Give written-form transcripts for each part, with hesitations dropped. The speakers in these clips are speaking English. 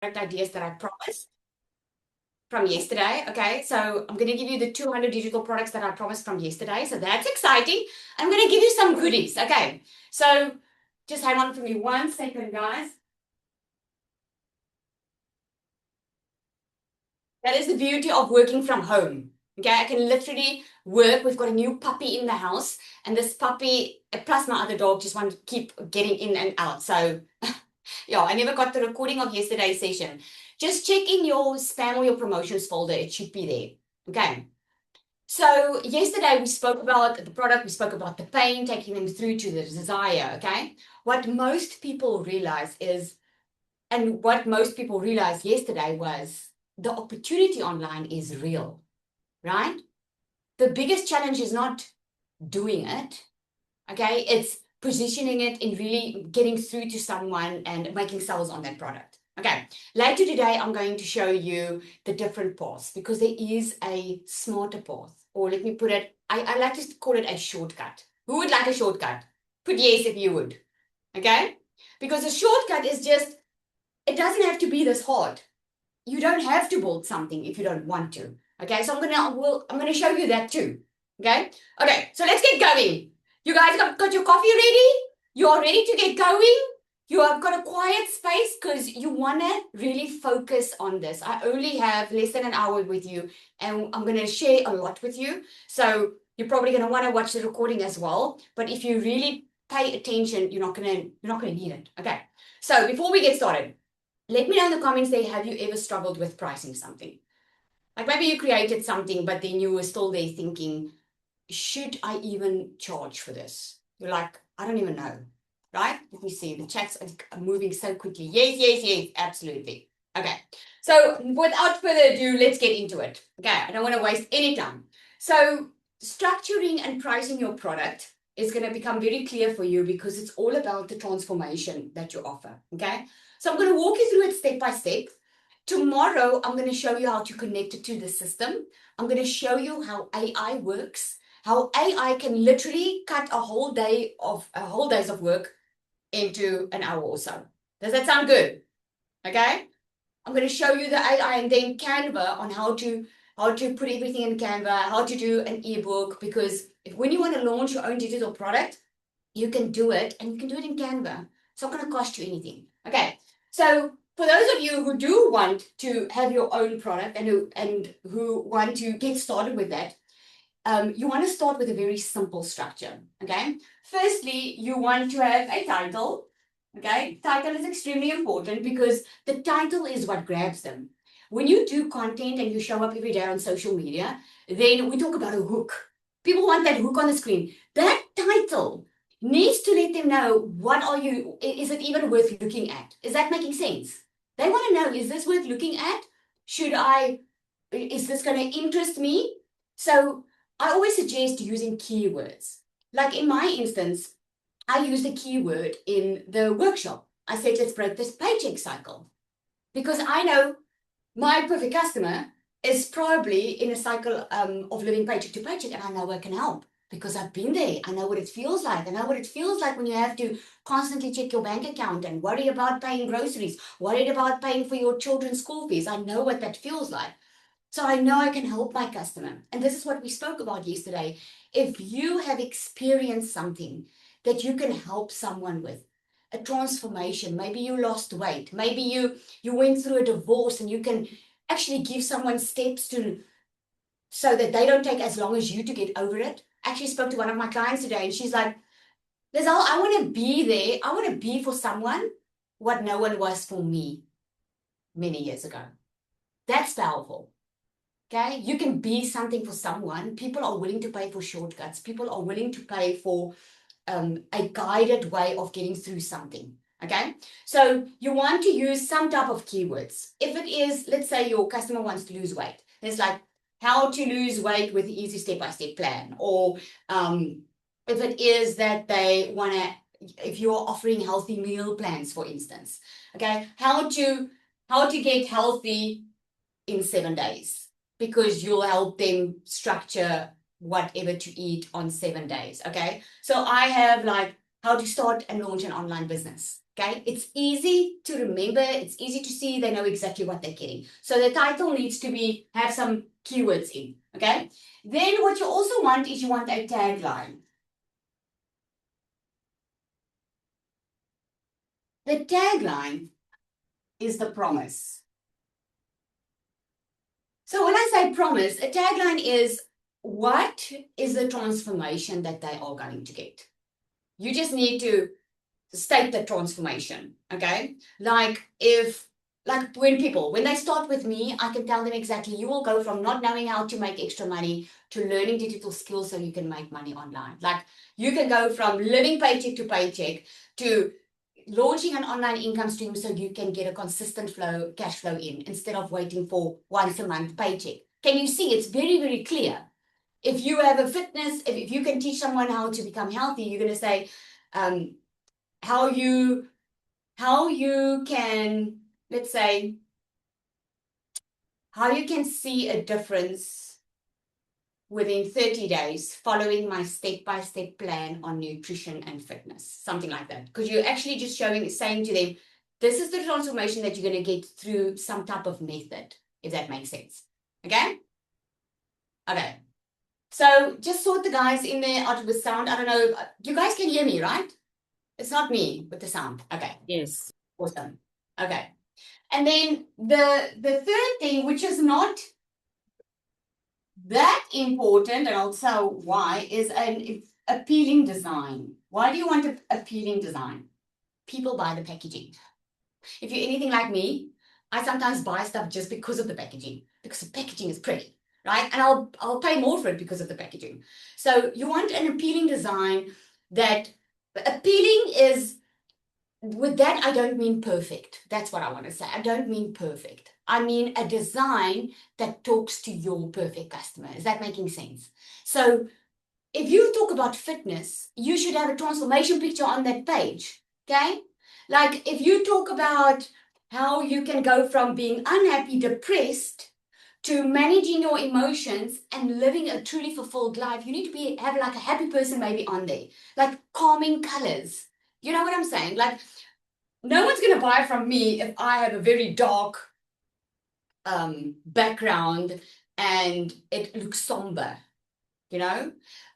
product ideas that I promised from yesterday. Okay, so I'm going to give you the 200 digital products that I promised from yesterday. So that's exciting. I'm going to give you some goodies. Okay, so just hang on for me 1 second, guys. That is the beauty of working from home. Okay, I can literally work. We've got a new puppy in the house, and this puppy, plus my other dog, just want to keep getting in and out. So, yeah, I never got the recording of yesterday's session. Just check in your spam or your promotions folder. It should be there. Okay. So yesterday we spoke about the product, we spoke about the pain, taking them through to the desire. Okay. What most people realize is, and what most people realized yesterday was the opportunity online is real, right? The biggest challenge is not doing it, okay? It's positioning it and really getting through to someone and making sales on that product. Okay, later today, I'm going to show you the different paths because there is a smarter path, or let me put it, I like to call it a shortcut. Who would like a shortcut? Put yes if you would, okay? Because a shortcut is just, it doesn't have to be this hard. You don't have to build something if you don't want to. Okay, so I'm gonna show you that too. Okay, okay, so let's get going. You guys got your coffee ready? You are ready to get going? You have got a quiet space because you wanna really focus on this. I only have less than an hour with you, and I'm gonna share a lot with you. So you're probably gonna want to watch the recording as well. But if you really pay attention, you're not gonna need it. Okay. So before we get started, let me know in the comments there, have you ever struggled with pricing something? Like maybe you created something, but then you were still there thinking, should I even charge for this? You're like, I don't even know, right? Let me see. The chats are moving so quickly. Yes, yes, yes, absolutely. Okay. So without further ado, let's get into it. Okay. I don't want to waste any time. So structuring and pricing your product is going to become very clear for you because it's all about the transformation that you offer. Okay. So I'm going to walk you through it step by step. Tomorrow, I'm going to show you how to connect it to the system. I'm going to show you how AI works, how AI can literally cut a whole days of work into an hour or so. Does that sound good? Okay. I'm going to show you the AI and then Canva on how to put everything in Canva, how to do an ebook, because when you want to launch your own digital product, you can do it and you can do it in Canva. It's not going to cost you anything. Okay. So for those of you who do want to have your own product and who want to get started with that, you want to start with a very simple structure. Okay. Firstly, you want to have a title. Okay. Title is extremely important because the title is what grabs them. When you do content and you show up every day on social media, then we talk about a hook. People want that hook on the screen. That title needs to let them know, what are you, is it even worth looking at? Is that making sense? They want to know, is this worth looking at? Is this going to interest me? So I always suggest using keywords. Like in my instance, I used a keyword in the workshop. I said, let's break this paycheck cycle. Because I know my perfect customer is probably in a cycle of living paycheck to paycheck, and I know I can help because I've been there. I know what it feels like. I know what it feels like when you have to constantly check your bank account and worry about paying groceries, worried about paying for your children's school fees. I know what that feels like. So I know I can help my customer. And this is what we spoke about yesterday. If you have experienced something that you can help someone with, a transformation, maybe you lost weight, maybe you went through a divorce and you can actually give someone steps to so that they don't take as long as you to get over it. I actually spoke to one of my clients today and she's like, Lizelle, I want to be there. I want to be for someone what no one was for me many years ago. That's powerful. Okay, you can be something for someone. People are willing to pay for shortcuts. People are willing to pay for a guided way of getting through something. Okay, so you want to use some type of keywords. If it is, let's say your customer wants to lose weight, there's like how to lose weight with the easy step-by-step plan, or if it is that they want to, if you're offering healthy meal plans, for instance, okay, how to get healthy in 7 days, because you'll help them structure whatever to eat on 7 days. Okay. So I have like how to start and launch an online business. Okay, it's easy to remember, it's easy to see, they know exactly what they're getting. So the title needs to have some keywords in, okay? Then what you also want is you want a tagline. The tagline is the promise. So when I say promise, a tagline is what is the transformation that they are going to get? You just need to state the transformation, okay? Like when they start with me, I can tell them exactly, you will go from not knowing how to make extra money to learning digital skills so you can make money online. Like you can go from living paycheck to paycheck to launching an online income stream so you can get a consistent cash flow in instead of waiting for once a month paycheck. Can you see? It's very, very clear. If you have a fitness, if you can teach someone how to become healthy, you're going to say, how you can, let's say, how you can see a difference within 30 days following my step-by-step plan on nutrition and fitness, something like that. Because you're actually just saying to them, this is the transformation that you're going to get through some type of method, if that makes sense. Okay? Okay. So just sort the guys in there out with sound. I don't know, you guys can hear me, right? It's not me with the sound. Okay. Yes. Awesome. Okay. And then the third thing, which is not that important, and I'll tell why, is an appealing design. Why do you want an appealing design? People buy the packaging. If you're anything like me, I sometimes buy stuff just because of the packaging, because the packaging is pretty, right? And I'll pay more for it because of the packaging. So you want an appealing design that appealing is, with that, I don't mean perfect. That's what I want to say. I don't mean perfect. I mean a design that talks to your perfect customer. Is that making sense? So if you talk about fitness, you should have a transformation picture on that page. Okay? Like if you talk about how you can go from being unhappy, depressed, to managing your emotions and living a truly fulfilled life, you need to have like a happy person maybe on there, like calming colors. You know what I'm saying? Like no one's going to buy from me if I have a very dark background and it looks somber, you know?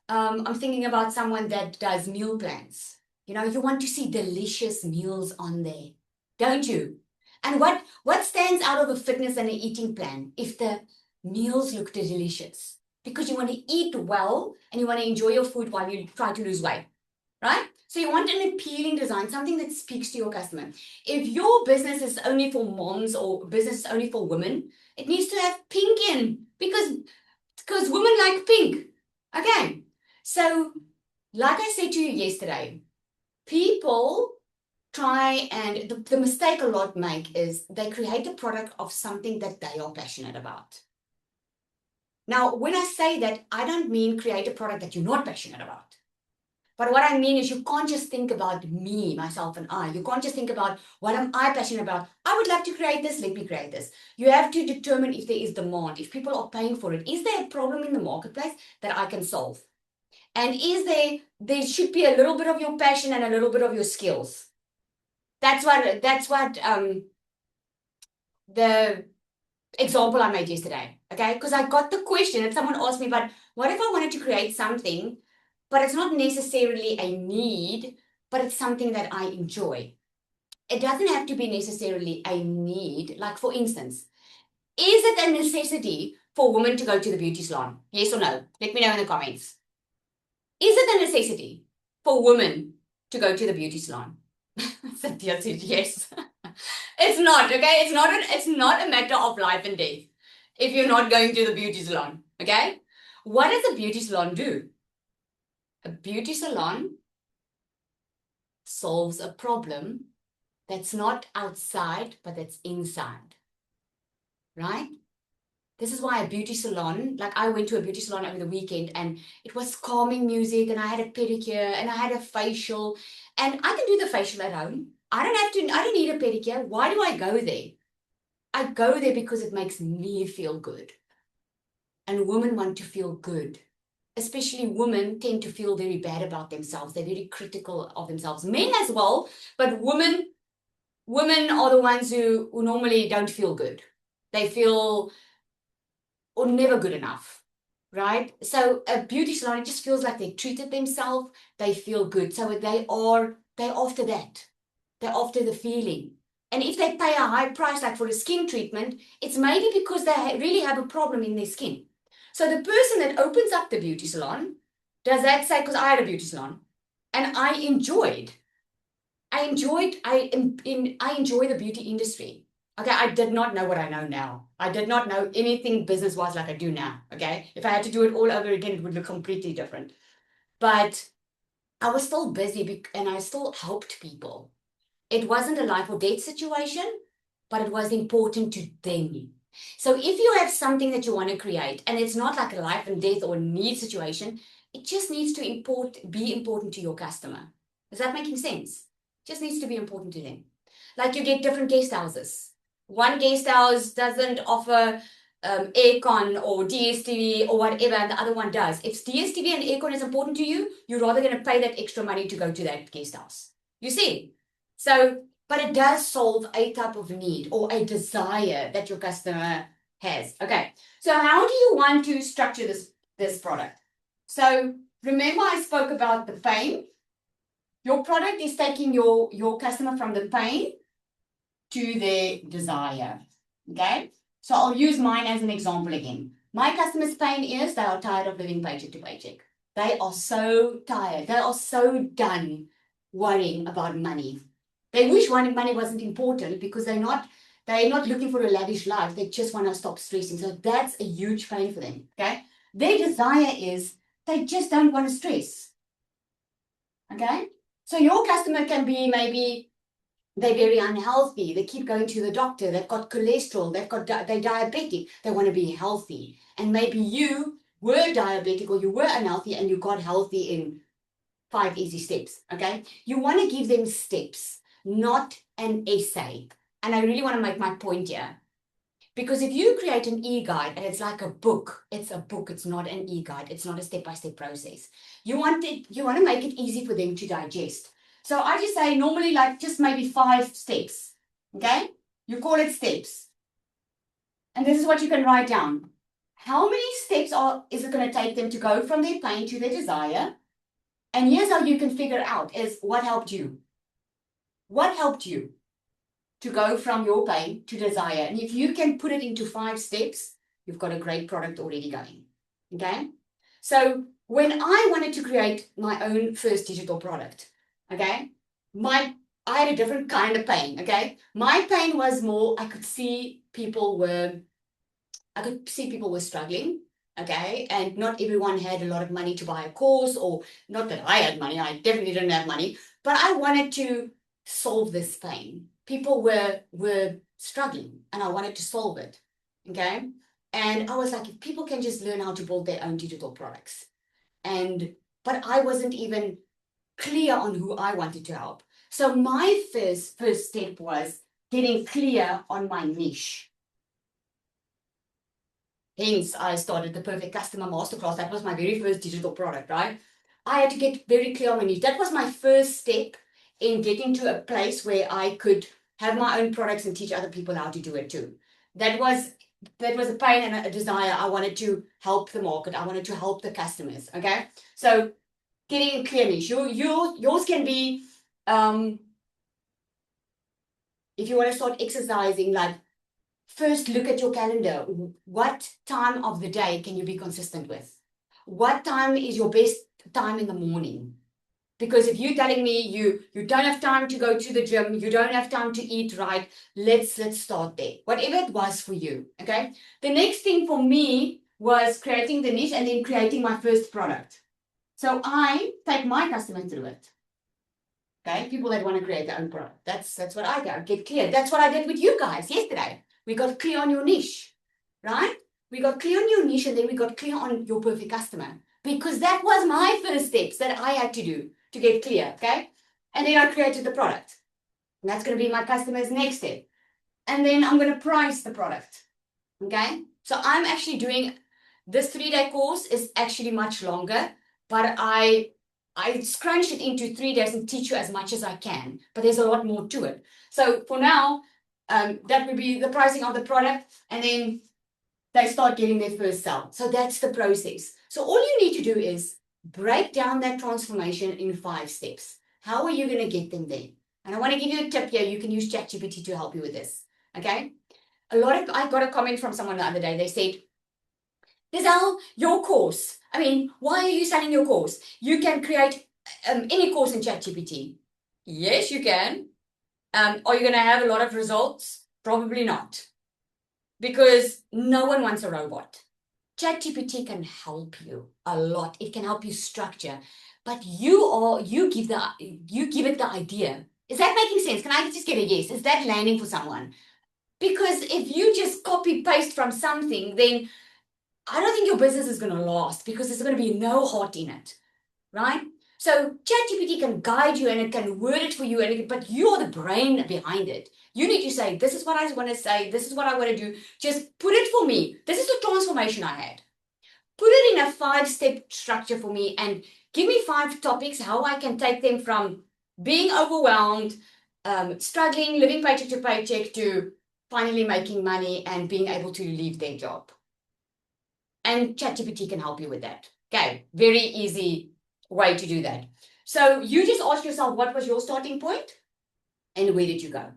I'm thinking about someone that does meal plans. You know, you want to see delicious meals on there, don't you? And what stands out of a fitness and an eating plan if the meals look delicious? Because you want to eat well and you want to enjoy your food while you try to lose weight, right? So you want an appealing design, something that speaks to your customer. If your business is only for moms or business is only for women, it needs to have pink in because women like pink. Okay. So like I said to you yesterday, people try and the mistake a lot make is they create a product of something that they are passionate about. Now, when I say that, I don't mean create a product that you're not passionate about. But what I mean is you can't just think about me, myself, and I. You can't just think about what am I passionate about. I would love to create this, let me create this. You have to determine if there is demand, if people are paying for it. Is there a problem in the marketplace that I can solve? And there should be a little bit of your passion and a little bit of your skills. That's what the example I made yesterday, okay? Because I got the question and someone asked me, but what if I wanted to create something, but it's not necessarily a need, but it's something that I enjoy? It doesn't have to be necessarily a need. Like, for instance, is it a necessity for women to go to the beauty salon? Yes or no? Let me know in the comments. Is it a necessity for women to go to the beauty salon? Satya said yes. It's not, okay? It's not a matter of life and death if you're not going to the beauty salon, okay? What does a beauty salon do? A beauty salon solves a problem that's not outside, but that's inside, right? This is why a beauty salon, like I went to a beauty salon over the weekend and it was calming music and I had a pedicure and I had a facial and I can do the facial at home. I don't need a pedicure. Why do I go there? I go there because it makes me feel good. And women want to feel good. Especially women tend to feel very bad about themselves. They're very critical of themselves. Men as well, but women women are the ones who normally don't feel good. They feel or never good enough, right? So a beauty salon, it just feels like they treated themselves, they feel good. So they're after that. They're after the feeling. And if they pay a high price, like for a skin treatment, it's maybe because they really have a problem in their skin. So the person that opens up the beauty salon does that say, because I had a beauty salon and I enjoy the beauty industry. Okay, I did not know what I know now. I did not know anything business was like I do now. Okay, if I had to do it all over again, it would look completely different. But I was still busy and I still helped people. It wasn't a life or death situation, but it was important to them. So if you have something that you want to create and it's not like a life and death or need situation, it just needs to be important to your customer. Is that making sense? Just needs to be important to them. Like you get different guest houses. One guest house doesn't offer aircon or DSTV or whatever, and the other one does. If DSTV and aircon is important to you, you're rather going to pay that extra money to go to that guest house. You see? So, but it does solve a type of need or a desire that your customer has. Okay. So how do you want to structure this product? So remember I spoke about the pain. Your product is taking your customer from the pain to their desire. Okay. So I'll use mine as an example again. My customer's pain is they are tired of living paycheck to paycheck. They are so tired. They are so done worrying about money. They wish money wasn't important because they're not looking for a lavish life. They just want to stop stressing. So that's a huge pain for them. Okay. Their desire is they just don't want to stress. Okay. So your customer can be maybe they're very unhealthy. They keep going to the doctor. They've got cholesterol. They're diabetic. They want to be healthy. And maybe you were diabetic or you were unhealthy and you got healthy in 5 easy steps. Okay. You want to give them steps, not an essay. And I really want to make my point here. Because if you create an e-guide and it's like a book, it's a book, it's not an e-guide, it's not a step-by-step process. You want to make it easy for them to digest. So I just say normally like just maybe 5 steps. Okay? You call it steps. And this is what you can write down. How many steps is it going to take them to go from their pain to their desire? And here's how you can figure out is what helped you. What helped you to go from your pain to desire? And if you can put it into 5 steps, you've got a great product already going. Okay? So when I wanted to create my own first digital product, okay, I had a different kind of pain. Okay, my pain was more I could see people were struggling. Okay, and not everyone had a lot of money to buy a course, or not that I had money, I definitely didn't have money, but I wanted to solve this pain. People were struggling and I wanted to solve it. Okay, and I was like, if people can just learn how to build their own digital products, but I wasn't even clear on who I wanted to help. So my first step was getting clear on my niche. Hence, I started the Perfect Customer Masterclass. That was my very first digital product, right? I had to get very clear on my niche. That was my first step in getting to a place where I could have my own products and teach other people how to do it too. That was a pain and a desire. I wanted to help the market. I wanted to help the customers. Okay, so getting a clear niche. Yours can be if you want to start exercising, like first look at your calendar. What time of the day can you be consistent with? What time is your best time in the morning? Because if you're telling me you don't have time to go to the gym, you don't have time to eat right, let's start there. Whatever it was for you. Okay. The next thing for me was creating the niche and then creating my first product. So I take my customer through it. Okay, people that want to create their own product. That's what I get clear. That's what I did with you guys yesterday. We got clear on your niche, right? We got clear on your niche and then we got clear on your perfect customer, because that was my first steps that I had to do to get clear. Okay, and then I created the product, and that's going to be my customer's next step. And then I'm going to price the product. Okay, so I'm actually doing this 3-day course is actually much longer, but I I scrunched it into 3 days and teach you as much as I can, but there's a lot more to it. So for now, that would be the pricing of the product, and then they start getting their first sale. So that's the process. So all you need to do is break down that transformation in 5 steps. How are you going to get them there? And I want to give you a tip here. You can use ChatGPT to help you with this. Okay? I got a comment from someone the other day. They said, Lizelle, your course. I mean, why are you selling your course? You can create any course in ChatGPT. Yes, you can. Are you going to have a lot of results? Probably not. Because no one wants a robot. ChatGPT can help you a lot. It can help you structure, but you give it the idea. Is that making sense? Can I just get a yes? Is that landing for someone? Because if you just copy paste from something, then I don't think your business is going to last because there's going to be no heart in it, right? So ChatGPT can guide you and it can word it for you, but you're the brain behind it. You need to say, this is what I want to say. This is what I want to do. Just put it for me. This is the transformation I had. Put it in a 5-step structure for me and give me 5 topics, how I can take them from being overwhelmed, struggling, living paycheck to paycheck, to finally making money and being able to leave their job. And ChatGPT can help you with that. Okay, very easy way to do that. So you just ask yourself, what was your starting point and where did you go?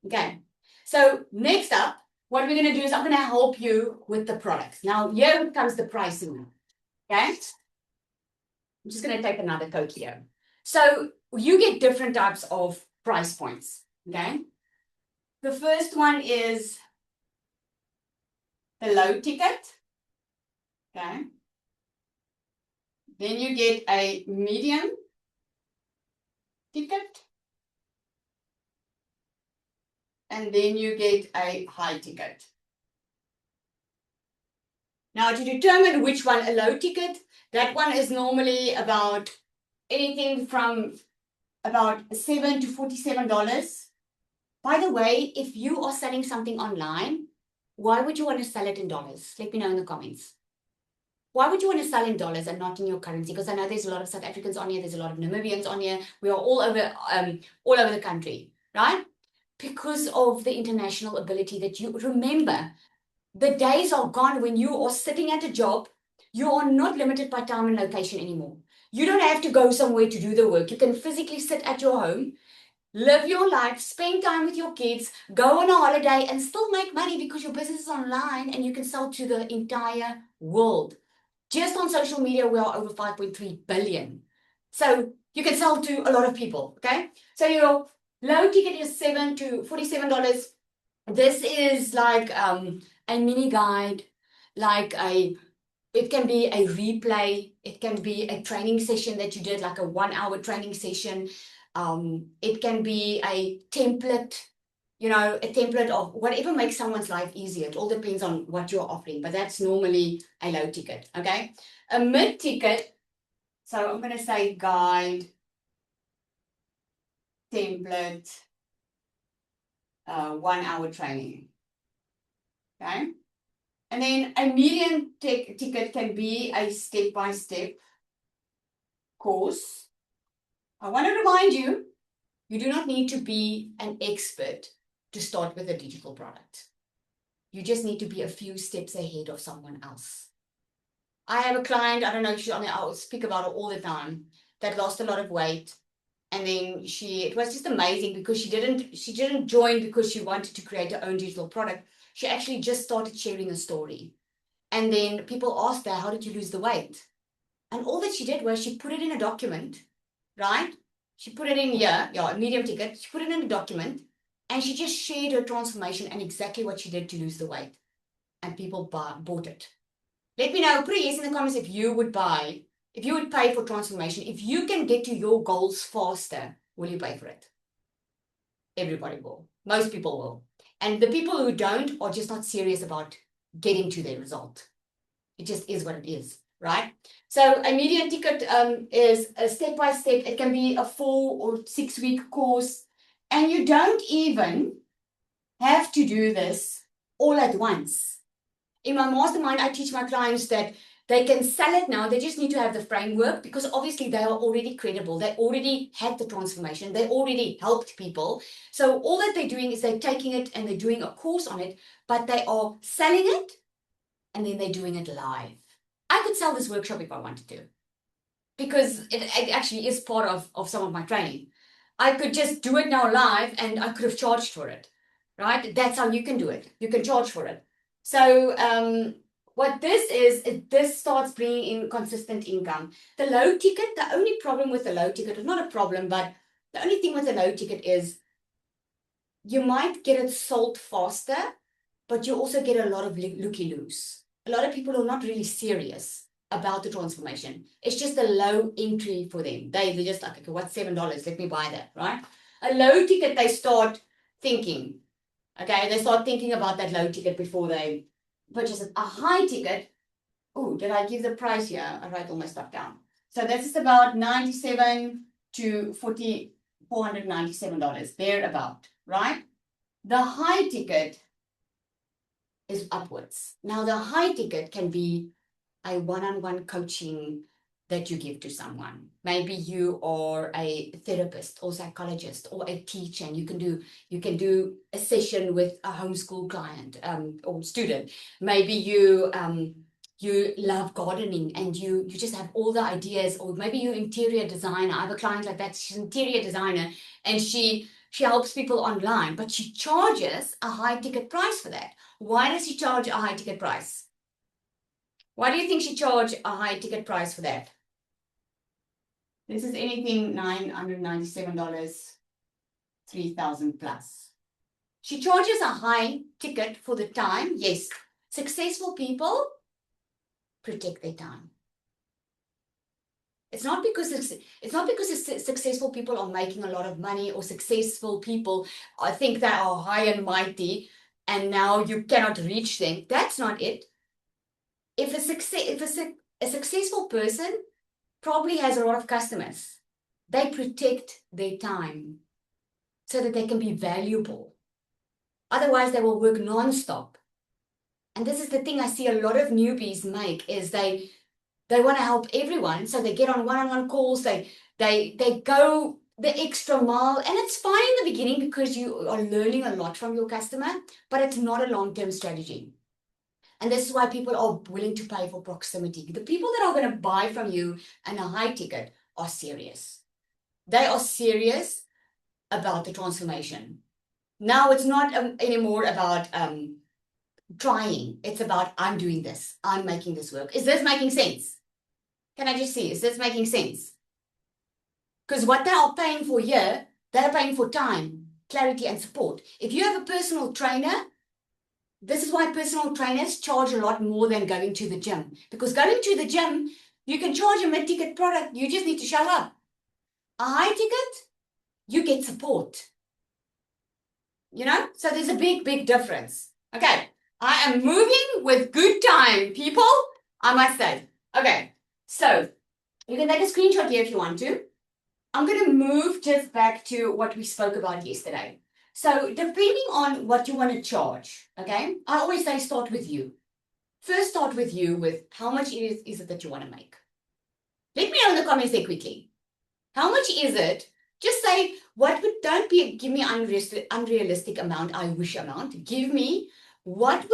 Okay, so next up, what we're going to do is I'm going to help you with the products. Now, here comes the pricing. Okay, I'm just going to take another Coke here. So you get different types of price points. Okay, the first one is the low ticket. Okay, then you get a medium ticket, and then you get a high ticket. Now, to determine which one, a low ticket, that one is normally about anything from about $7 to $47. By the way, if you are selling something online, why would you want to sell it in dollars? Let me know in the comments. Why would you want to sell in dollars and not in your currency? Because I know there's a lot of South Africans on here, there's a lot of Namibians on here. We are all over the country, right? Because of the international ability that you remember. The days are gone when you are sitting at a job. You are not limited by time and location anymore. You don't have to go somewhere to do the work. You can physically sit at your home, live your life, spend time with your kids, go on a holiday and still make money because your business is online and you can sell to the entire world. Just on social media, we are over 5.3 billion. So you can sell to a lot of people, okay? So your low ticket is $7 to $47. This is like a mini guide, it can be a replay, it can be a training session that you did, like a 1-hour training session. It can be a template, a template of whatever makes someone's life easier. It all depends on what you're offering, but that's normally a low ticket, okay? A mid ticket, so I'm going to say guide, template, 1-hour training, okay? And then a medium ticket can be a step-by-step course. I want to remind you, you do not need to be an expert to start with a digital product. You just need to be a few steps ahead of someone else. I have a client, I don't know if she's on there, I'll speak about her all the time, that lost a lot of weight. And then it was just amazing because she didn't join because she wanted to create her own digital product. She actually just started sharing a story. And then people asked her, how did you lose the weight? And all that she did was she put it in a document, right? She put it in here, a medium ticket. She put it in a document and she just shared her transformation and exactly what she did to lose the weight. And people bought it. Let me know, put a yes in the comments if you would pay for transformation. If you can get to your goals faster, will you pay for it? Everybody will. Most people will. And the people who don't are just not serious about getting to their result. It just is what it is, right? So a medium ticket is a step-by-step. It can be a 4 or 6 week course. And you don't even have to do this all at once. In my mastermind, I teach my clients that They can sell it now. They just need to have the framework because obviously they are already credible. They already had the transformation. They already helped people. So all that they're doing is they're taking it and they're doing a course on it, but they are selling it and then they're doing it live. I could sell this workshop if I wanted to because it actually is part of some of my training. I could just do it now live and I could have charged for it, right? That's how you can do it. You can charge for it. So what this is, this starts bringing in consistent income. The low ticket, the only problem with the low ticket, is not a problem, but the only thing with the low ticket is you might get it sold faster, but you also get a lot of looky-loos. A lot of people are not really serious about the transformation. It's just a low entry for them. They're just like, okay, what's $7? Let me buy that, right? A low ticket, they start thinking. Okay, they start thinking about that low ticket before they purchase it. A high ticket, oh, did I give the price here? I write all my stuff down. So this is about $97 to $497, thereabout, right? The high ticket is upwards. Now, the high ticket can be a one-on-one coaching that you give to someone. Maybe you are a therapist or psychologist or a teacher, and you can do a session with a homeschool client or student. Maybe you love gardening and you just have all the ideas, or maybe you're interior designer. I have a client like that. She's an interior designer and she helps people online, but she charges a high ticket price for that. Why does she charge a high ticket price? Why do you think she charged a high ticket price for that? This is anything $997, 3,000 plus. She charges a high ticket for the time. Yes, successful people protect their time. It's not because successful people are making a lot of money, or successful people think they are high and mighty and now you cannot reach them. That's not it. If a successful person probably has a lot of customers, they protect their time so that they can be valuable. Otherwise, they will work non-stop. And this is the thing I see a lot of newbies make, is they want to help everyone. So they get on one-on-one calls, they go the extra mile, and it's fine in the beginning because you are learning a lot from your customer, but it's not a long-term strategy. And this is why people are willing to pay for proximity. The people that are going to buy from you and a high ticket are serious. They are serious about the transformation. Now it's not anymore about trying. It's about, I'm doing this. I'm making this work. Is this making sense? Can I just see? Is this making sense? Because what they are paying for here, they're paying for time, clarity, and support. If you have a personal trainer, this is why personal trainers charge a lot more than going to the gym. Because going to the gym, you can charge a mid-ticket product. You just need to show up. A high ticket, you get support. You know? So there's a big, big difference. Okay. I am moving with good time, people, I must say. Okay. So you can take a screenshot here if you want to. I'm going to move just back to what we spoke about yesterday. So depending on what you want to charge, okay, I always say start with you. First, start with you with how much is it that you want to make. Let me know in the comments there quickly. How much is it? Just say, give me unrealistic amount, I wish amount. Give me, what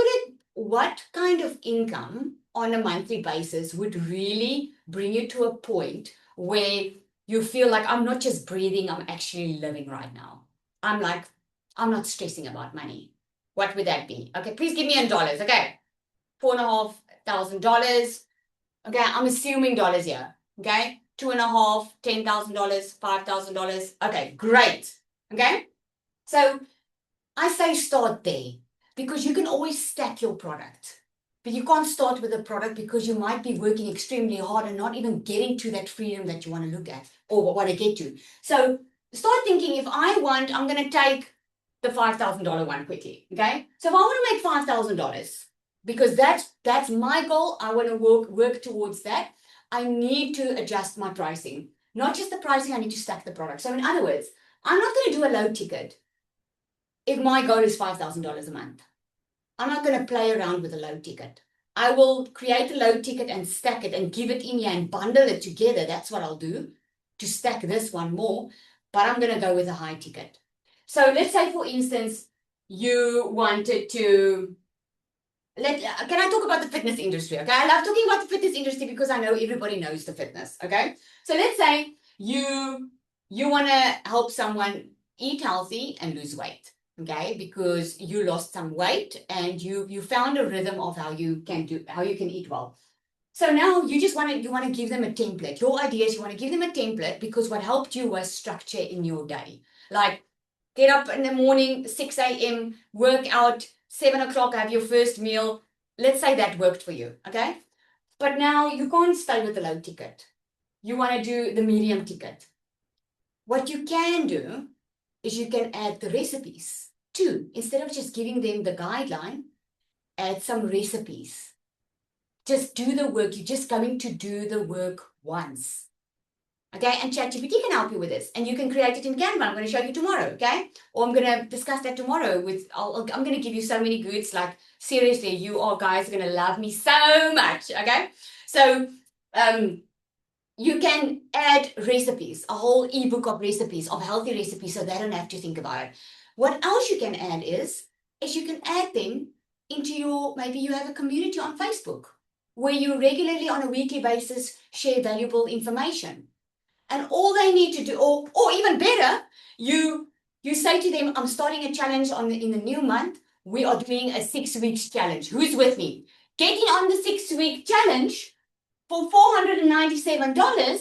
kind of income on a monthly basis would really bring you to a point where you feel like, I'm not just breathing, I'm actually living right now. I'm not stressing about money. What would that be? Okay, please give me in dollars. Okay, $4,500. Okay, I'm assuming dollars here. Okay, $2,500, $10,000, $5,000. Okay, great. Okay, so I say start there because you can always stack your product. But you can't start with a product because you might be working extremely hard and not even getting to that freedom that you want to look at or want to get to. So start thinking, if I'm going to take the $5,000 one quickly, okay? So if I want to make $5,000, because that's my goal, I want to work towards that, I need to adjust my pricing. Not just the pricing, I need to stack the product. So in other words, I'm not going to do a low ticket if my goal is $5,000 a month. I'm not going to play around with a low ticket. I will create a low ticket and stack it and give it in here and bundle it together. That's what I'll do to stack this one more, but I'm going to go with a high ticket. So let's say, for instance, you wanted to, can I talk about the fitness industry? Okay, I love talking about the fitness industry because I know everybody knows the fitness. Okay, so let's say you want to help someone eat healthy and lose weight. Okay, because you lost some weight and you found a rhythm of how you can eat well. So now you just want to give them a template. Your idea is you want to give them a template because what helped you was structure in your day. Like get up in the morning, 6 a.m., work out, 7 o'clock, have your first meal. Let's say that worked for you, okay? But now you can't stay with the low ticket. You want to do the medium ticket. What you can do is you can add the recipes too. Instead of just giving them the guideline, add some recipes. Just do the work. You're just going to do the work once. Okay, and ChatGPT can help you with this, and you can create it in Canva. I'm going to show you tomorrow, okay? Or I'm going to discuss that tomorrow I'm going to give you so many goods, like seriously, you all guys are going to love me so much, okay? So, you can add recipes, a whole ebook of recipes, of healthy recipes, so they don't have to think about it. What else you can add is you can add them into maybe you have a community on Facebook where you regularly on a weekly basis share valuable information. And all they need to do, or even better, you say to them, I'm starting a challenge in the new month. We are doing a 6 weeks challenge. Who's with me? Getting on the 6-week challenge for $497.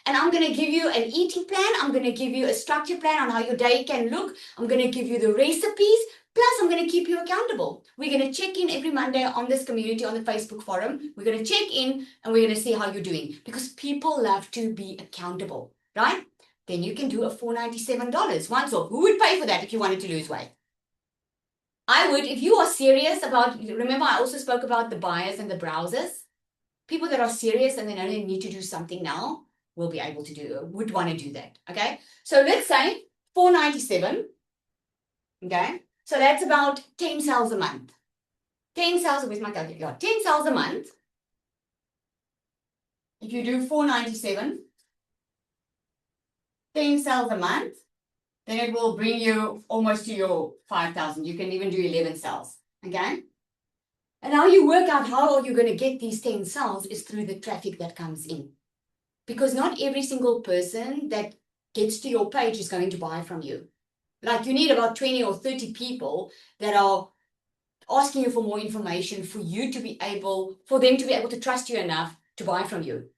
And I'm going to give you an eating plan. I'm going to give you a structure plan on how your day can look. I'm going to give you the recipes. Plus, I'm going to keep you accountable. We're going to check in every Monday on this community on the Facebook forum. We're going to check in and we're going to see how you're doing because people love to be accountable, right? Then you can do a $497 once off. Who would pay for that if you wanted to lose weight? I would. If you are serious about, remember I also spoke about the buyers and the browsers. People that are serious and they know they need to do something now will be able to would want to do that, okay? So let's say $497, okay? So that's about 10 sales a month. 10 sales, where's my calculator? 10 sales a month. If you do $497, 10 sales a month, then it will bring you almost to your 5,000. You can even do 11 sales, okay? And how you work out how are you going to get these 10 sales is through the traffic that comes in. Because not every single person that gets to your page is going to buy from you. Like you need about 20 or 30 people that are asking you for more information for them to be able to trust you enough to buy from you.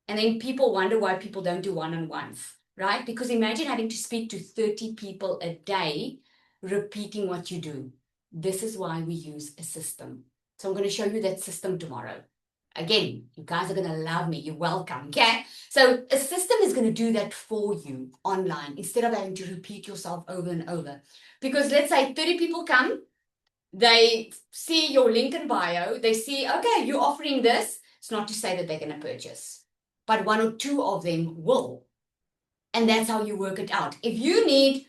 And then people wonder why people don't do one-on-ones, right? Because imagine having to speak to 30 people a day, repeating what you do. This is why we use a system. So I'm going to show you that system tomorrow. Again, you guys are going to love me. You're welcome, okay? So a system is going to do that for you online instead of having to repeat yourself over and over. Because let's say 30 people come, they see your link in bio, they see, okay, you're offering this. It's not to say that they're going to purchase, but 1 or 2 of them will. And that's how you work it out. If you need,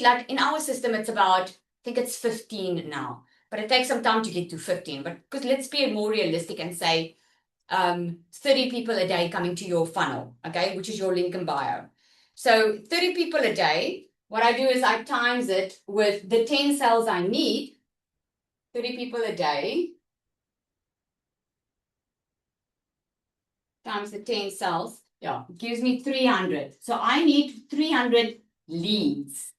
like in our system, it's about, I think it's 15 now. But it takes some time to get to 15. But because let's be more realistic and say 30 people a day coming to your funnel, okay, which is your link in bio. So 30 people a day, what I do is I times it with the 10 sales I need, 30 people a day, times the 10 sales, yeah, it gives me 300. So I need 300 leads,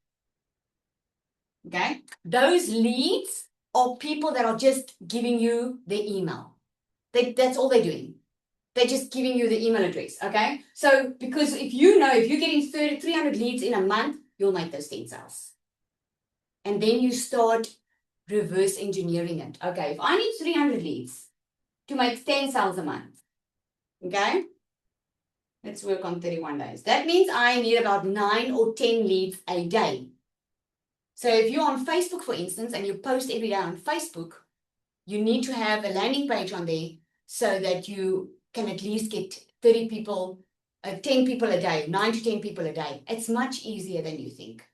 okay? Those leads or people that are just giving you the email. That's all they're doing. They're just giving you the email address, okay? So, because if you're getting 300 leads in a month, you'll make those 10 sales. And then you start reverse engineering it. Okay, if I need 300 leads to make 10 sales a month, okay? Let's work on 31 days. That means I need about 9 or 10 leads a day. So if you're on Facebook, for instance, and you post every day on Facebook, you need to have a landing page on there so that you can at least get 30 people, 10 people a day, 9 to 10 people a day. It's much easier than you think.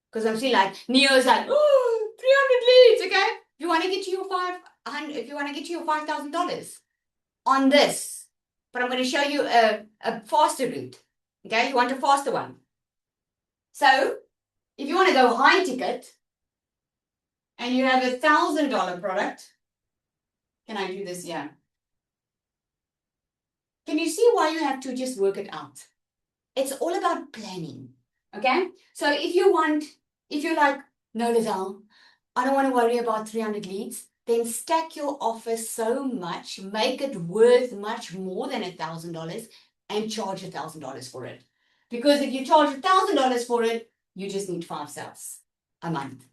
Because I'm seeing like, Neo's like, oh, 300 leads, okay? If you want to get to your $5,000 on this, but I'm going to show you a faster route. Okay, you want a faster one. So if you want to go high ticket and you have $1,000 product, can I do this here? Can you see why you have to just work it out? It's all about planning. Okay, so if you're like, no, Lizelle, I don't want to worry about 300 leads, then stack your offer so much, make it worth much more than $1,000 and charge $1,000 for it. Because if you charge $1,000 for it, you just need 5 sales a month,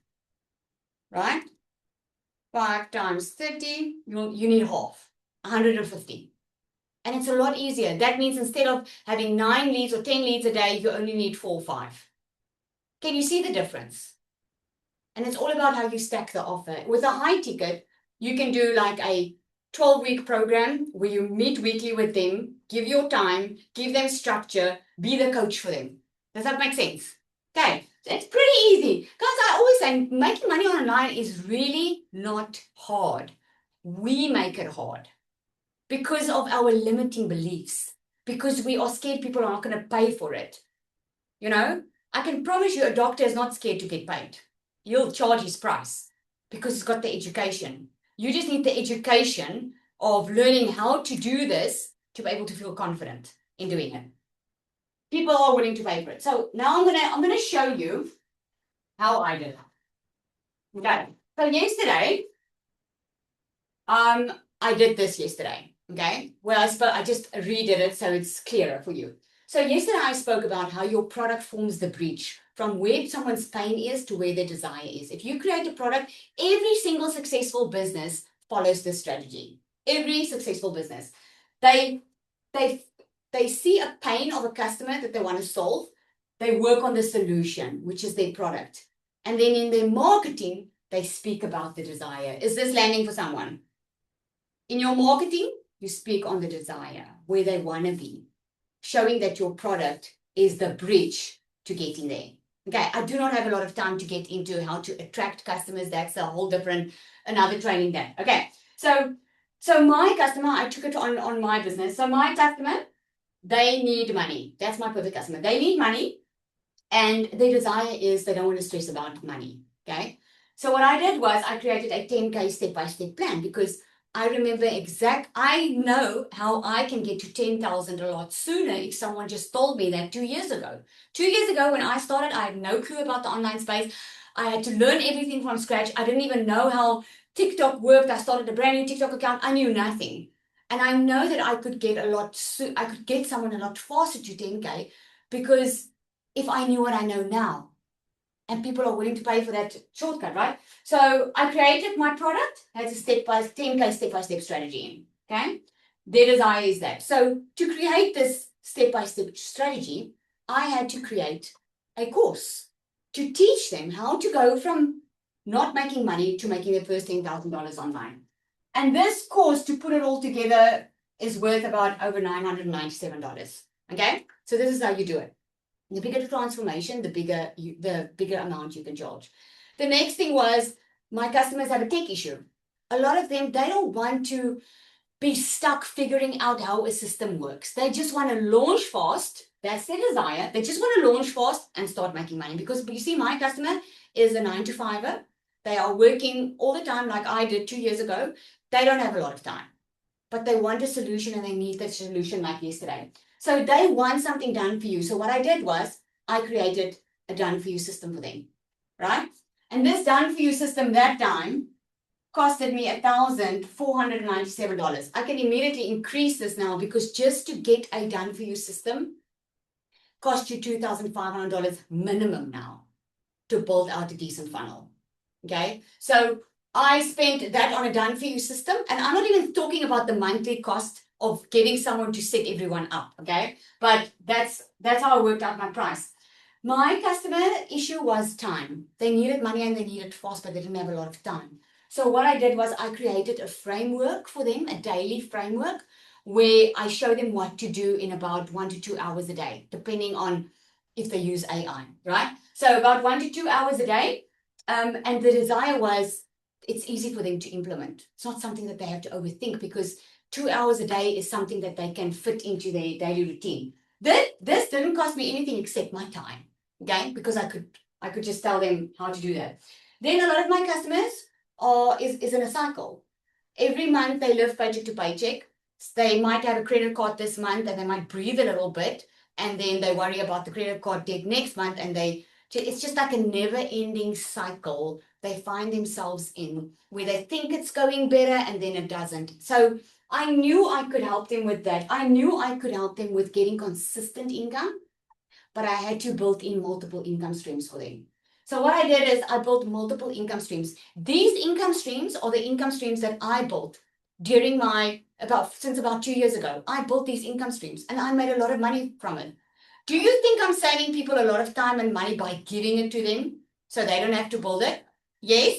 right? 5 times 30, you need half, 150. And it's a lot easier. That means instead of having 9 leads or 10 leads a day, you only need 4 or 5. Can you see the difference? And it's all about how you stack the offer. With a high ticket, you can do like a 12-week program where you meet weekly with them, give your time, give them structure, be the coach for them. Does that make sense? Okay, so it's pretty easy. Guys, I always say making money online is really not hard. We make it hard because of our limiting beliefs, because we are scared people are not going to pay for it. You know, I can promise you a doctor is not scared to get paid. He'll charge his price because he's got the education. You just need the education of learning how to do this to be able to feel confident in doing it. People are willing to pay for it. So now I'm gonna show you how I did it. Okay. So yesterday, I did this yesterday. Okay. Well, I just redid it so it's clearer for you. So yesterday I spoke about how your product forms the bridge from where someone's pain is to where their desire is. If you create a product, every single successful business follows this strategy. Every successful business. They see a pain of a customer that they want to solve. They work on the solution, which is their product. And then in their marketing, they speak about the desire. Is this landing for someone? In your marketing, you speak on the desire, where they want to be, showing that your product is the bridge to getting there. Okay, I do not have a lot of time to get into how to attract customers. That's a whole different, another training there. Okay, so my customer, I took it on my business. So my customer, they need money. That's my perfect customer. They need money and their desire is they don't want to stress about money. Okay, so what I did was I created a 10K step-by-step plan because I remember I know how I can get to 10,000 a lot sooner if someone just told me that 2 years ago. 2 years ago when I started, I had no clue about the online space. I had to learn everything from scratch. I didn't even know how TikTok worked. I started a brand new TikTok account. I knew nothing. And I know that I could get someone a lot faster to 10K because if I knew what I know now. And people are willing to pay for that shortcut, right? So I created my product as a 10K step-by-step strategy. Okay, their desire is that. So to create this step-by-step strategy, I had to create a course to teach them how to go from not making money to making their first $10,000 online. And this course, to put it all together, is worth about over $997. Okay, so this is how you do it. The bigger the transformation, the bigger amount you can charge. The next thing was my customers have a tech issue. A lot of them, they don't want to be stuck figuring out how a system works. They just want to launch fast. That's their desire. They just want to launch fast and start making money. Because you see, my customer is a 9-to-5er. They are working all the time like I did 2 years ago. They don't have a lot of time. But they want a solution and they need that solution like yesterday. So they want something done for you. So what I did was I created a done for you system for them, right? And this done for you system that time costed me $1,497. I can immediately increase this now because just to get a done for you system cost you $2,500 minimum now to build out a decent funnel. Okay, so I spent that on a done for you system, and I'm not even talking about the monthly cost of getting someone to set everyone up. Okay, but that's how I worked out my price. My customer issue was time. They needed money and they needed fast, but they didn't have a lot of time. So what I did was I created a framework for them, a daily framework, where I show them what to do in about 1 to 2 hours a day, depending on if they use AI, right? So about 1 to 2 hours a day. And the desire was it's easy for them to implement. It's not something that they have to overthink, because 2 hours a day is something that they can fit into their daily routine. This didn't cost me anything except my time, okay? Because I could just tell them how to do that. Then a lot of my customers is in a cycle. Every month they live paycheck to paycheck. They might have a credit card this month and they might breathe a little bit, and then they worry about the credit card debt next month, and it's just like a never-ending cycle they find themselves in, where they think it's going better and then it doesn't. So I knew I could help them with that. I knew I could help them with getting consistent income, but I had to build in multiple income streams for them. So what I did is I built multiple income streams. These income streams are the income streams that I built during since about 2 years ago. I built these income streams and I made a lot of money from it. Do you think I'm saving people a lot of time and money by giving it to them so they don't have to build it? Yes?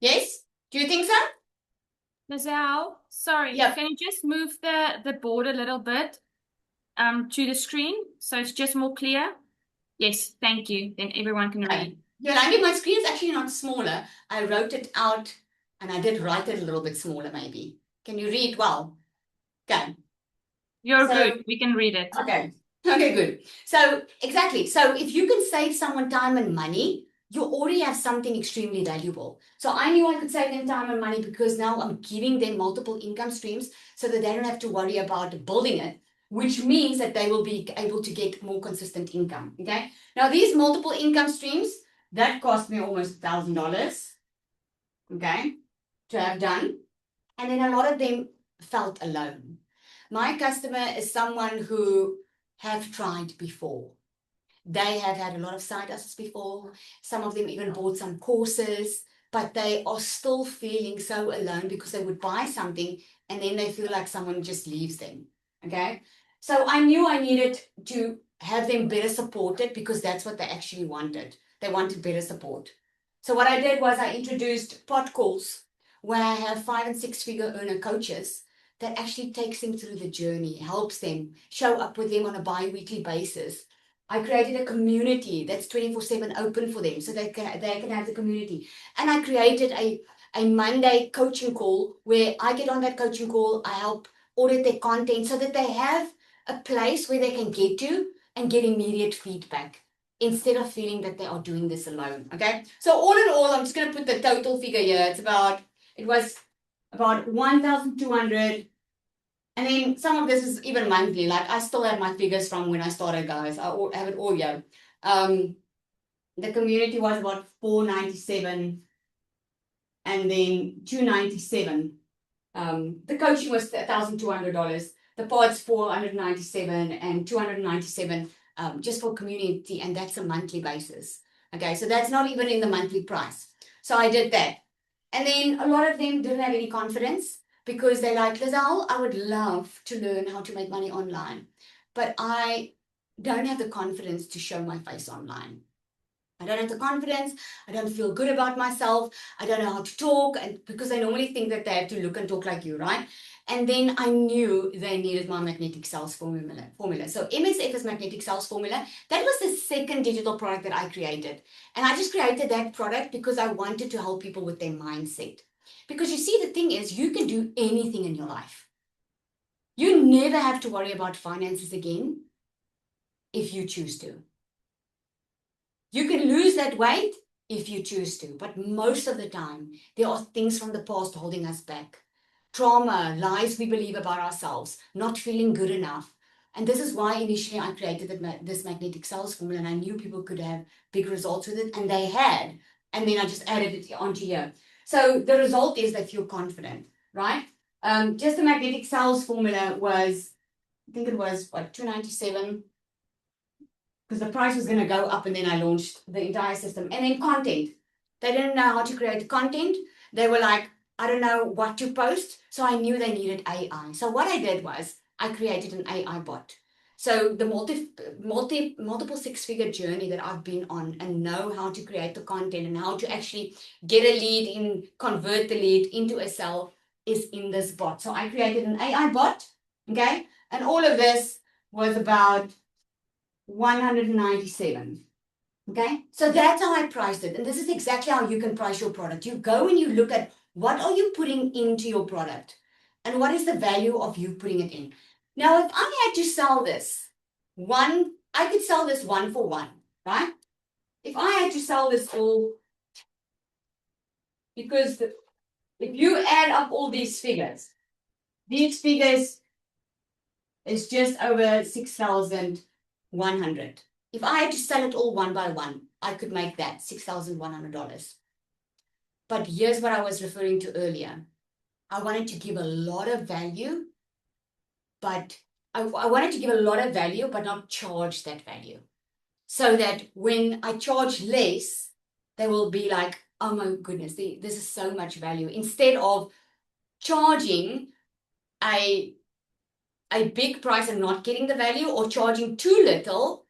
Yes? Do you think so? Lizelle, sorry, Yep. can you just move the board a little bit to the screen so it's just more clear? Yes, thank you. Then everyone can read. Yolandi, my screen is actually not smaller. I wrote it out and I did write it a little bit smaller maybe. Can you read well? Okay. You're good. We can read it. Okay. Okay, good. So exactly. So if you can save someone time and money, you already have something extremely valuable. So I knew I could save them time and money because now I'm giving them multiple income streams so that they don't have to worry about building it, which means that they will be able to get more consistent income. Okay. Now these multiple income streams, that cost me almost $1,000, okay, to have done. And then a lot of them felt alone. My customer is someone who have tried before. They have had a lot of side hustles before. Some of them even bought some courses, but they are still feeling so alone because they would buy something and then they feel like someone just leaves them. Okay. So I knew I needed to have them better supported because that's what they actually wanted. They wanted better support. So what I did was I introduced pod calls where I have 5 and 6 figure earner coaches that actually takes them through the journey, helps them, show up with them on a bi-weekly basis. I created a community that's 24/7 open for them so they can have the community. And I created a Monday coaching call where I get on that coaching call, I help audit their content so that they have a place where they can get to and get immediate feedback instead of feeling that they are doing this alone. Okay. So all in all, I'm just going to put the total figure here. It was about 1,200. And then some of this is even monthly. Like I still have my figures from when I started, guys. I have it all here. The community was about 497 and then 297. The coaching was $1,200. The pods 497 and 297 just for community, and that's a monthly basis. Okay, so that's not even in the monthly price. So I did that. And then a lot of them didn't have any confidence because they're like, Lizelle, I would love to learn how to make money online, but I don't have the confidence to show my face online. I don't have the confidence. I don't feel good about myself. I don't know how to talk, and because they normally think that they have to look and talk like you, right? And then I knew they needed my magnetic sales formula. So MSF is magnetic sales formula. That was the second digital product that I created. And I just created that product because I wanted to help people with their mindset. Because you see, the thing is, you can do anything in your life. You never have to worry about finances again if you choose to. You can lose that weight if you choose to, but most of the time, there are things from the past holding us back. Trauma, lies we believe about ourselves, not feeling good enough. And this is why initially I created this magnetic sales formula, and I knew people could have big results with it, and they had. And then I just added it onto here. So the result is they feel confident, right? Just the magnetic sales formula was, I think it was, what, 297, because the price was going to go up, and then I launched the entire system. And then content. They didn't know how to create the content. They were like, I don't know what to post. So I knew they needed AI. So what I did was I created an AI bot. So the multiple 6-figure journey that I've been on and know how to create the content and how to actually get a lead in, convert the lead into a sale is in this bot. So I created an AI bot. Okay. And all of this was about 197. Okay, so that's how I priced it. And this is exactly how you can price your product. You go and you look at what are you putting into your product and what is the value of you putting it in. Now, if I had to sell this one, I could sell this one for one, right? If I had to sell this all, because if you add up all these figures is just over 6,100. If I had to sell it all one by one, I could make that $6,100. But here's what I was referring to earlier. I wanted to give a lot of value, but I wanted to give a lot of value, but not charge that value. So that when I charge less, they will be like, oh my goodness, this is so much value. Instead of charging a big price and not getting the value, or charging too little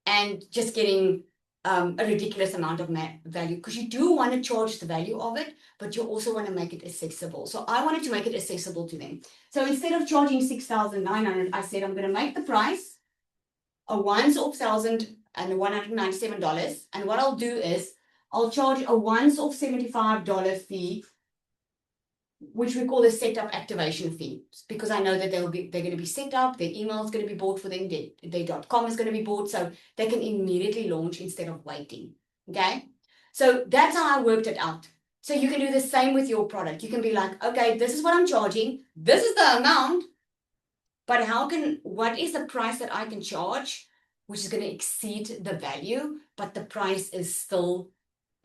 and just getting a ridiculous amount of value, because you do want to charge the value of it, but you also want to make it accessible. So I wanted to make it accessible to them. So instead of charging 6,900, I said I'm going to make the price a once-off $1,197. And what I'll do is I'll charge a once-off $75 fee, which we call the setup activation fee, because I know that they're going to be set up, their email is going to be bought for them, their .com is going to be bought, so they can immediately launch instead of waiting. Okay, so that's how I worked it out. So you can do the same with your product. You can be like, okay, this is what I'm charging, this is the amount, but what is the price that I can charge, which is going to exceed the value, but the price is still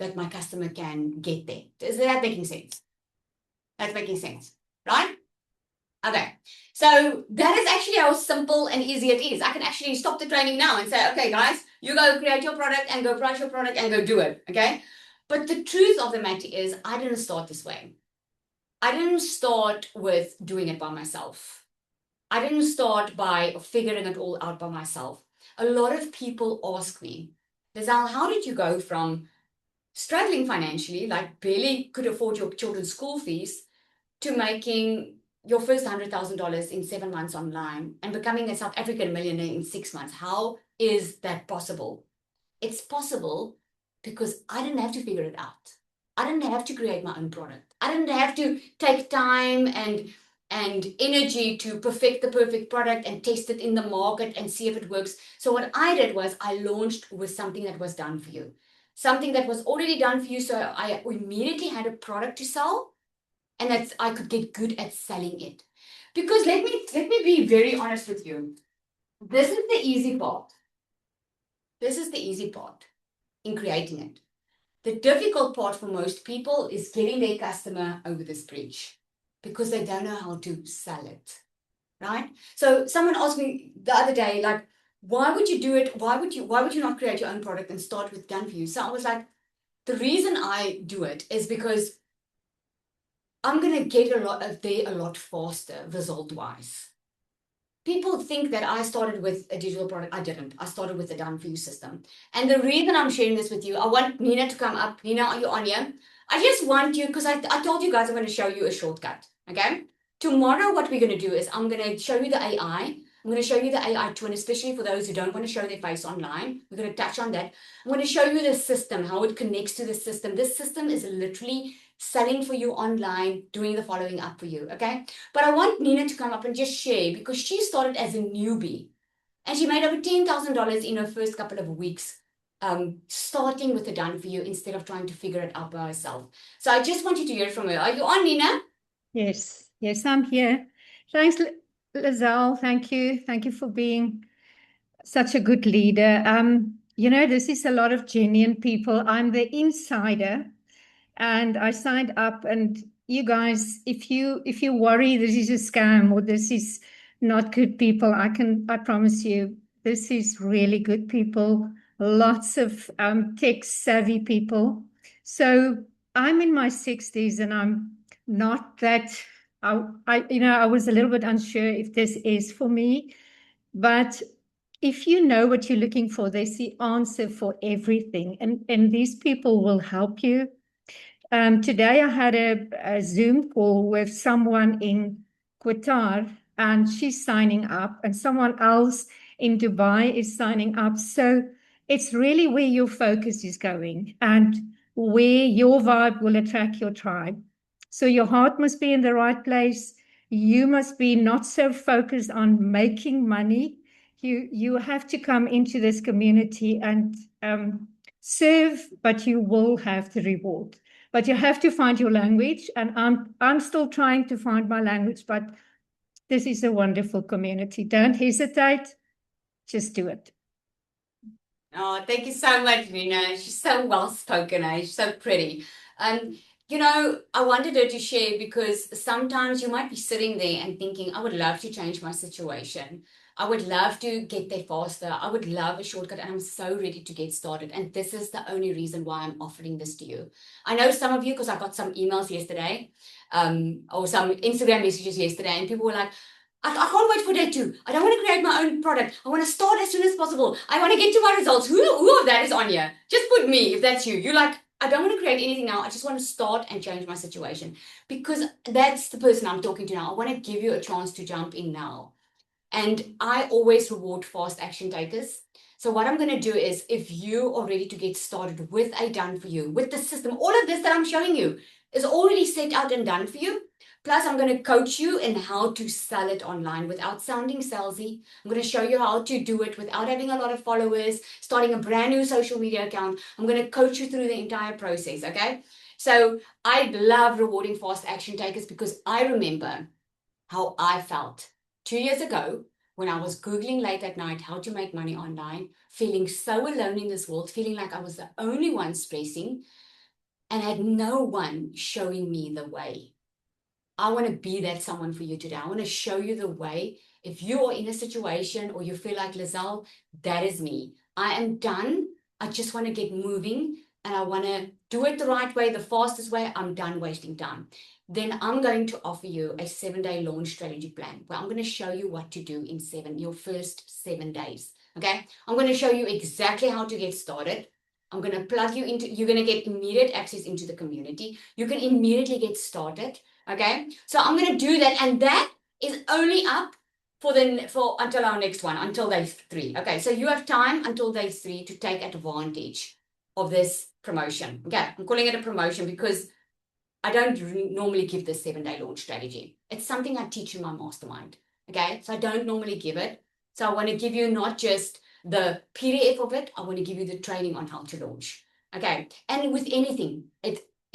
that my customer can get there. Is that making sense? That's making sense, right? Okay, so that is actually how simple and easy it is. I can actually stop the training now and say, okay, guys, you go create your product and go price your product and go do it, okay? But the truth of the matter is, I didn't start this way. I didn't start with doing it by myself. I didn't start by figuring it all out by myself. A lot of people ask me, Lizelle, how did you go from struggling financially, like barely could afford your children's school fees, to making your first $100,000 in 7 months online and becoming a South African millionaire in 6 months? How is that possible? It's possible because I didn't have to figure it out. I didn't have to create my own product. I didn't have to take time and energy to perfect the perfect product and test it in the market and see if it works. So what I did was I launched with something that was done for you. Something that was already done for you. So I immediately had a product to sell, and I could get good at selling it. Because let me be very honest with you. This is the easy part. This is the easy part in creating it. The difficult part for most people is getting their customer over this bridge, because they don't know how to sell it, right? So someone asked me the other day, like, why would you do it? Why would you not create your own product and start with done for you? So I was like, the reason I do it is because I'm going to get a lot faster result-wise. People think that I started with a digital product. I didn't. I started with a done for you system. And the reason I'm sharing this with you, I want Nina to come up. Nina, are you on here? I just want you, because I told you guys I'm going to show you a shortcut. Okay? Tomorrow, what we're going to do is I'm going to show you the AI. I'm going to show you the AI twin, especially for those who don't want to show their face online. We're going to touch on that. I'm going to show you the system, how it connects to the system. This system is literally selling for you online, doing the following up for you, okay? But I want Nina to come up and just share, because she started as a newbie and she made over $10,000 in her first couple of weeks, starting with the done for you instead of trying to figure it out by herself. So I just want you to hear from her. Are you on, Nina? Yes, I'm here. Thanks, Lizelle. Thank you. Thank you for being such a good leader. This is a lot of genuine people. I'm the insider, and I signed up. And you guys, if you worry this is a scam or this is not good people, I promise you, this is really good people. Lots of tech savvy people. So I'm in my 60s, and I'm not that. I was a little bit unsure if this is for me, but if you know what you're looking for, there's the answer for everything, and these people will help you. Today I had a Zoom call with someone in Qatar, and she's signing up, and someone else in Dubai is signing up. So it's really where your focus is going and where your vibe will attract your tribe. So your heart must be in the right place. You must be not so focused on making money. You have to come into this community and serve, but you will have the reward. But you have to find your language, and I'm still trying to find my language, but this is a wonderful community. Don't hesitate, just do it. Oh, thank you so much, Nina. She's so well spoken, eh? She's so pretty. You know, I wanted her to share because sometimes you might be sitting there and thinking, I would love to change my situation. I would love to get there faster. I would love a shortcut, and I'm so ready to get started. And this is the only reason why I'm offering this to you. I know some of you, because I got some emails yesterday, or some Instagram messages yesterday, and people were like, I can't wait for day 2. I don't want to create my own product. I want to start as soon as possible. I want to get to my results. Who of that is on here? Just put me if that's you. You're like, I don't want to create anything now. I just want to start and change my situation, because that's the person I'm talking to now. I want to give you a chance to jump in now. And I always reward fast action takers. So what I'm going to do is, if you are ready to get started with a done for you, with the system, all of this that I'm showing you is already set out and done for you. Plus, I'm going to coach you in how to sell it online without sounding salesy. I'm going to show you how to do it without having a lot of followers, starting a brand new social media account. I'm going to coach you through the entire process, okay? So I love rewarding fast action takers because I remember how I felt 2 years ago when I was Googling late at night how to make money online, feeling so alone in this world, feeling like I was the only one stressing and had no one showing me the way. I want to be that someone for you today. I want to show you the way. If you are in a situation or you feel like, Lizelle, that is me. I am done. I just want to get moving and I want to do it the right way, the fastest way. I'm done wasting time. Then I'm going to offer you a 7-day launch strategy plan where I'm going to show you what to do in your first 7 days. Okay. I'm going to show you exactly how to get started. I'm going to plug you into, you're going to get immediate access into the community. You can immediately get started. Okay, so I'm going to do that, and that is only up for until our next one, until day 3. Okay, so you have time until day 3 to take advantage of this promotion. Okay, I'm calling it a promotion because I don't normally give this 7-day launch strategy. It's something I teach in my mastermind. Okay, so I don't normally give it. So I want to give you not just the PDF of it, I want to give you the training on how to launch. Okay, and with anything,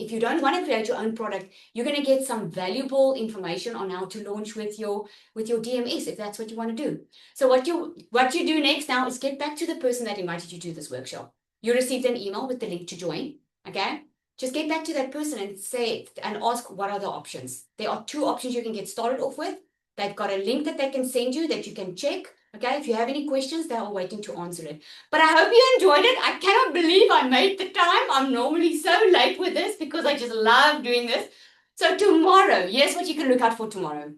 if you don't want to create your own product, you're going to get some valuable information on how to launch with your DMS, if that's what you want to do. So what you do next now is get back to the person that invited you to this workshop. You received an email with the link to join. Okay, just get back to that person and ask what are the options. There are 2 options you can get started off with. They've got a link that they can send you that you can check. Okay, if you have any questions, they are waiting to answer it. But I hope you enjoyed it. I cannot believe I made the time. I'm normally so late with this because I just love doing this. So tomorrow, here's what you can look out for tomorrow.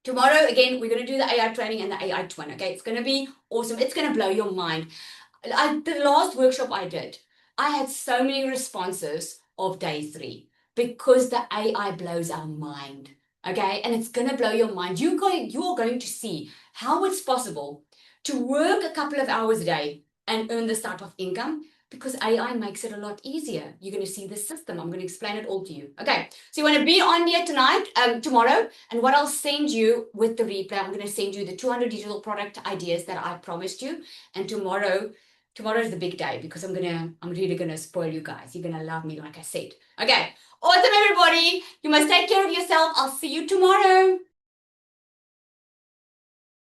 Tomorrow, again, we're going to do the AI training and the AI twin. Okay, it's going to be awesome. It's going to blow your mind. The last workshop I did, I had so many responses of day 3 because the AI blows our mind. Okay, and it's going to blow your mind. You are going to see how it's possible to work a couple of hours a day and earn this type of income because AI makes it a lot easier. You're going to see the system. I'm going to explain it all to you. Okay, so you want to be on here tomorrow, and what I'll send you with the replay, I'm going to send you the 200 digital product ideas that I promised you, and tomorrow is the big day because I'm really gonna spoil you guys. You're gonna love me, like I said. Okay, awesome, everybody. You must take care of yourself. I'll see you tomorrow.